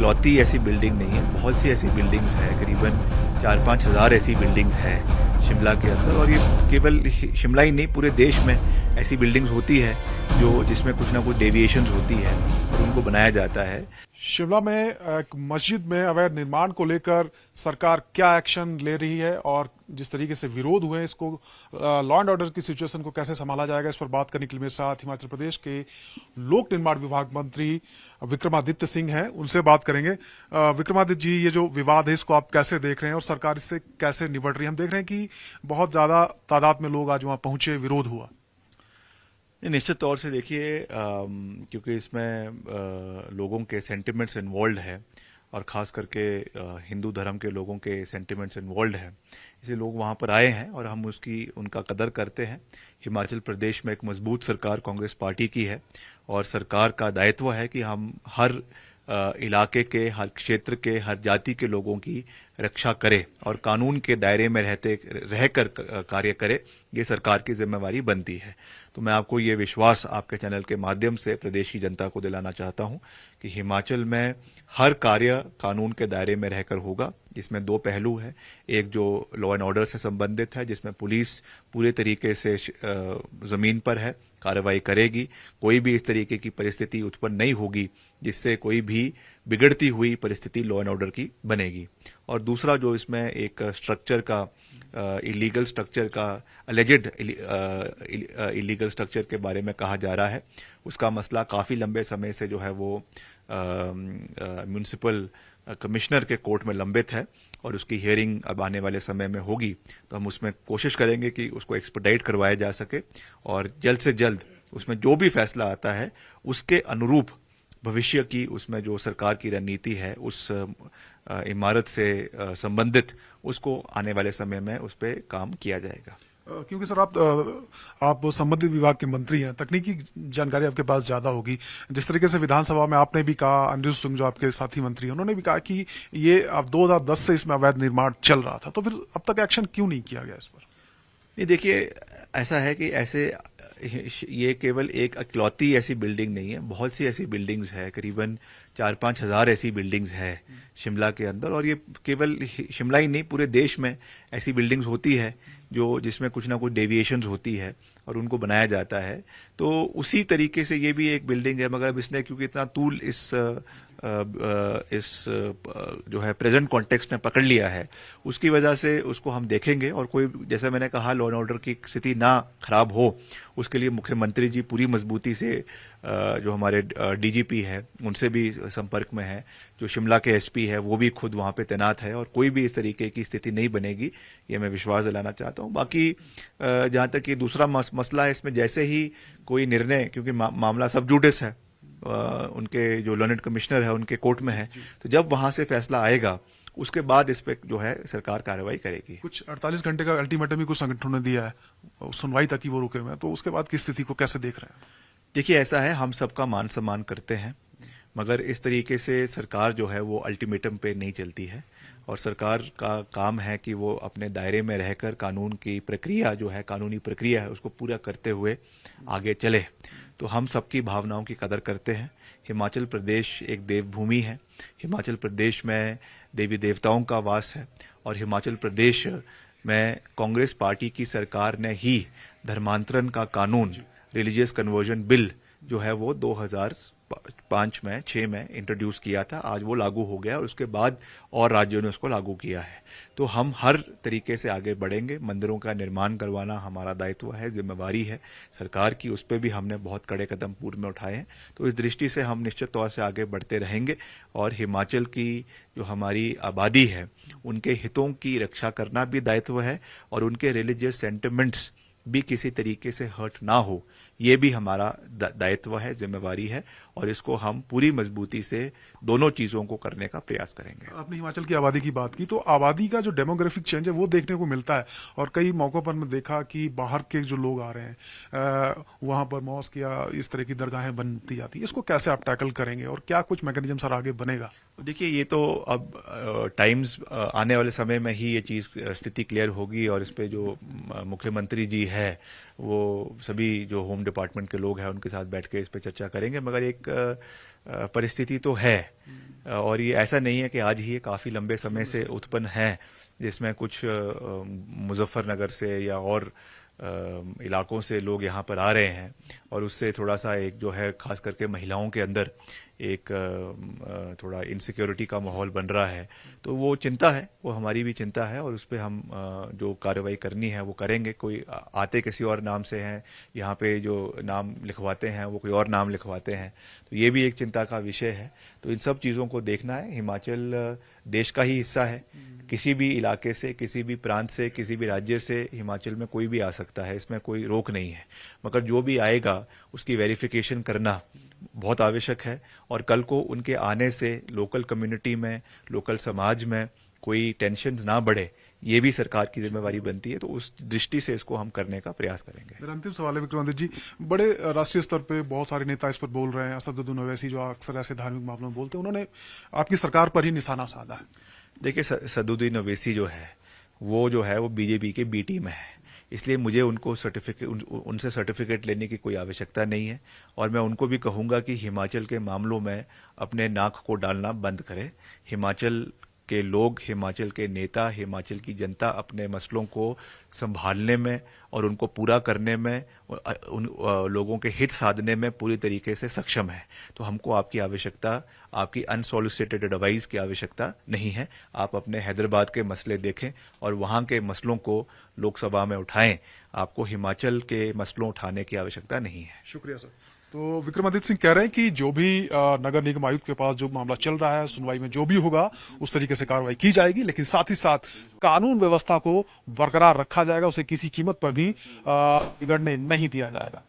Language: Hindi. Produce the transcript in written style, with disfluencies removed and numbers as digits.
इकलौती ऐसी बिल्डिंग नहीं है, बहुत सी ऐसी बिल्डिंग्स हैं, करीबन 4-5 हज़ार ऐसी बिल्डिंग्स हैं शिमला के अंदर। और ये केवल शिमला ही नहीं, पूरे देश में ऐसी बिल्डिंग्स होती है जो जिसमें कुछ ना कुछ डेविएशंस होती है और उनको बनाया जाता है। शिमला में एक मस्जिद में अवैध निर्माण को लेकर सरकार क्या एक्शन ले रही है और जिस तरीके से विरोध हुए इसको लॉ एंड ऑर्डर की सिचुएशन को कैसे संभाला जाएगा, इस पर बात करने के लिए मेरे साथ हिमाचल प्रदेश के लोक निर्माण विभाग मंत्री विक्रमादित्य सिंह हैं, उनसे बात करेंगे। विक्रमादित्य जी, ये जो विवाद है इसको आप कैसे देख रहे हैं और सरकार इससे कैसे निपट रही है? हम देख रहे हैं कि बहुत ज्यादा तादाद में लोग आज वहां पहुंचे, विरोध हुआ। निश्चित तौर से देखिए, क्योंकि इसमें लोगों के सेंटिमेंट्स इन्वॉल्व है और ख़ास करके हिंदू धर्म के लोगों के सेंटिमेंट्स इन्वॉल्व है, इसलिए लोग वहाँ पर आए हैं और हम उनका कदर करते हैं। हिमाचल प्रदेश में एक मजबूत सरकार कांग्रेस पार्टी की है और सरकार का दायित्व है कि हम हर इलाके के, हर क्षेत्र के, हर जाति के लोगों की रक्षा करे और कानून के दायरे में रहकर कार्य करे, ये सरकार की जिम्मेवारी बनती है। तो मैं आपको ये विश्वास आपके चैनल के माध्यम से प्रदेश की जनता को दिलाना चाहता हूं कि हिमाचल में हर कार्य कानून के दायरे में रहकर होगा। इसमें दो पहलू है, एक जो लॉ एंड ऑर्डर से संबंधित है, जिसमें पुलिस पूरे तरीके से जमीन पर है, कार्रवाई करेगी, कोई भी इस तरीके की परिस्थिति उत्पन्न नहीं होगी जिससे कोई भी बिगड़ती हुई परिस्थिति लॉ एंड ऑर्डर की बनेगी। और दूसरा जो इसमें एक स्ट्रक्चर का, इलीगल स्ट्रक्चर का, अलेजेड इलीगल स्ट्रक्चर के बारे में कहा जा रहा है, उसका मसला काफ़ी लंबे समय से जो है वो म्यूनिसिपल कमिश्नर के कोर्ट में लंबित है और उसकी हियरिंग अब आने वाले समय में होगी। तो हम उसमें कोशिश करेंगे कि उसको एक्सपेडाइट करवाया जा सके और जल्द से जल्द उसमें जो भी फैसला आता है उसके अनुरूप भविष्य की, उसमें जो सरकार की रणनीति है उस इमारत से संबंधित, उसको आने वाले समय में उस पर काम किया जाएगा। क्योंकि सर आप संबंधित विभाग के मंत्री हैं, तकनीकी जानकारी आपके पास ज्यादा होगी। जिस तरीके से विधानसभा में आपने भी कहा, अनिरुद्ध सिंह जो आपके साथी मंत्री हैं उन्होंने भी कहा कि ये अब 2010 से इसमें अवैध निर्माण चल रहा था, तो फिर अब तक एक्शन क्यों नहीं किया गया इस पर? नहीं, देखिए ऐसा है कि ये केवल एक इकलौती ऐसी बिल्डिंग नहीं है, बहुत सी ऐसी बिल्डिंग्स है, करीबन 4-5 हज़ार ऐसी बिल्डिंग्स है शिमला के अंदर। और ये केवल शिमला ही नहीं, पूरे देश में ऐसी बिल्डिंग्स होती है जो जिसमें कुछ ना कुछ डेविएशंस होती है और उनको बनाया जाता है। तो उसी तरीके से ये भी एक बिल्डिंग है, मगर अब इसने क्योंकि इतना तूल इस जो है प्रेजेंट कॉन्टेक्स्ट में पकड़ लिया है, उसकी वजह से उसको हम देखेंगे। और कोई, जैसे मैंने कहा, लॉ एंड ऑर्डर की स्थिति ना खराब हो, उसके लिए मुख्यमंत्री जी पूरी मजबूती से जो हमारे डीजीपी है उनसे भी संपर्क में है, जो शिमला के एसपी है वो भी खुद वहां पे तैनात है और कोई भी इस तरीके की स्थिति नहीं बनेगी, ये मैं विश्वास दिलाना चाहता हूं। बाकी जहां तक ये दूसरा मसला है, इसमें जैसे ही कोई निर्णय, क्योंकि मामला सब जुडिस है, उनके जो लर्नेड कमिश्नर है उनके कोर्ट में है, तो जब वहां से फैसला आएगा उसके बाद इस पे जो है सरकार कार्रवाई करेगी। कुछ 48 घंटे का अल्टीमेटम भी कुछ संगठनों ने दिया है, सुनवाई तक ही वो रुके हुए हैं, तो उसके बाद की स्थिति को कैसे देख रहे हैं? देखिए, ऐसा है, हम सबका मान सम्मान करते हैं, मगर इस तरीके से सरकार जो है वो अल्टीमेटम पे नहीं चलती है और सरकार का काम है कि वो अपने दायरे में रहकर कानून की प्रक्रिया जो है, कानूनी प्रक्रिया है, उसको पूरा करते हुए आगे चले। तो हम सबकी भावनाओं की कदर करते हैं। हिमाचल प्रदेश एक देवभूमि है, हिमाचल प्रदेश में देवी देवताओं का वास है और हिमाचल प्रदेश में कांग्रेस पार्टी की सरकार ने ही धर्मांतरण का कानून, रिलीजियस कन्वर्जन बिल जो है वो 2005-6 में इंट्रोड्यूस किया था। आज वो लागू हो गया और उसके बाद और राज्यों ने उसको लागू किया है। तो हम हर तरीके से आगे बढ़ेंगे। मंदिरों का निर्माण करवाना हमारा दायित्व है, जिम्मेवारी है सरकार की, उस पर भी हमने बहुत कड़े कदम पूर्व में उठाए हैं। तो इस दृष्टि से हम निश्चित तौर से आगे बढ़ते रहेंगे और हिमाचल की जो हमारी आबादी है उनके हितों की रक्षा करना भी दायित्व है और उनके रिलीजियस सेंटिमेंट्स भी किसी तरीके से हर्ट ना हो, ये भी हमारा दायित्व है, जिम्मेवारी है और इसको हम पूरी मजबूती से दोनों चीजों को करने का प्रयास करेंगे। आपने हिमाचल की आबादी की बात की, तो आबादी का जो डेमोग्राफिक चेंज है वो देखने को मिलता है और कई मौकों पर मैं देखा कि बाहर के जो लोग आ रहे हैं वहां पर मॉस्क या इस तरह की दरगाहें बनती जाती है। इसको कैसे आप टैकल करेंगे और क्या कुछ मैकेनिज्म सर आगे बनेगा? देखिए, ये तो अब टाइम्स आने वाले समय में ही ये चीज़ स्थिति क्लियर होगी, और इस पे जो मुख्यमंत्री जी है वो सभी जो होम डिपार्टमेंट के लोग हैं उनके साथ बैठ के इस पे चर्चा करेंगे। मगर एक परिस्थिति तो है, और ये ऐसा नहीं है कि आज ही, ये काफ़ी लंबे समय से उत्पन्न है, जिसमें कुछ मुजफ्फरनगर से या और इलाकों से लोग यहाँ पर आ रहे हैं, और उससे थोड़ा सा एक जो है खास करके महिलाओं के अंदर एक थोड़ा इनसिक्योरिटी का माहौल बन रहा है। तो वो चिंता है, वो हमारी भी चिंता है, और उस पर हम जो कार्रवाई करनी है वो करेंगे। कोई आते किसी और नाम से हैं, यहाँ पे जो नाम लिखवाते हैं वो कोई और नाम लिखवाते हैं, तो ये भी एक चिंता का विषय है। तो इन सब चीज़ों को देखना है। हिमाचल देश का ही हिस्सा है, किसी भी इलाके से, किसी भी प्रांत से, किसी भी राज्य से हिमाचल में कोई भी आ सकता है, इसमें कोई रोक नहीं है। मगर जो भी आएगा उसकी वेरिफिकेशन करना बहुत आवश्यक है, और कल को उनके आने से लोकल कम्युनिटी में, लोकल समाज में कोई टेंशन ना बढ़े, ये भी सरकार की जिम्मेवारी बनती है। तो उस दृष्टि से इसको हम करने का प्रयास करेंगे। मेरा अंतिम सवाल है विक्रमादित्य जी, बड़े राष्ट्रीय स्तर पे बहुत सारे नेता इस पर बोल रहे हैं। असदुद्दीन ओवैसी जो अक्सर ऐसे धार्मिक मामलों में बोलते हैं, उन्होंने आपकी सरकार पर ही निशाना साधा है। देखिए, असदुद्दीन ओवैसी जो है वो बीजेपी के बी टीम है, इसलिए मुझे उनसे सर्टिफिकेट लेने की कोई आवश्यकता नहीं है। और मैं उनको भी कहूंगा कि हिमाचल के मामलों में अपने नाक को डालना बंद करें। हिमाचल के लोग, हिमाचल के नेता, हिमाचल की जनता अपने मसलों को संभालने में और उनको पूरा करने में, उन लोगों के हित साधने में पूरी तरीके से सक्षम है। तो हमको आपकी आवश्यकता, आपकी अनसॉलिसिटेड एडवाइस की आवश्यकता नहीं है। आप अपने हैदराबाद के मसले देखें और वहां के मसलों को लोकसभा में उठाएं। आपको हिमाचल के मसलों उठाने की आवश्यकता नहीं है। शुक्रिया सर। तो विक्रमादित्य सिंह कह रहे हैं कि जो भी नगर निगम आयुक्त के पास जो मामला चल रहा है, सुनवाई में जो भी होगा उस तरीके से कार्रवाई की जाएगी, लेकिन साथ ही साथ कानून व्यवस्था को बरकरार रखा जाएगा, उसे किसी कीमत पर भी बिगड़ने नहीं दिया जाएगा।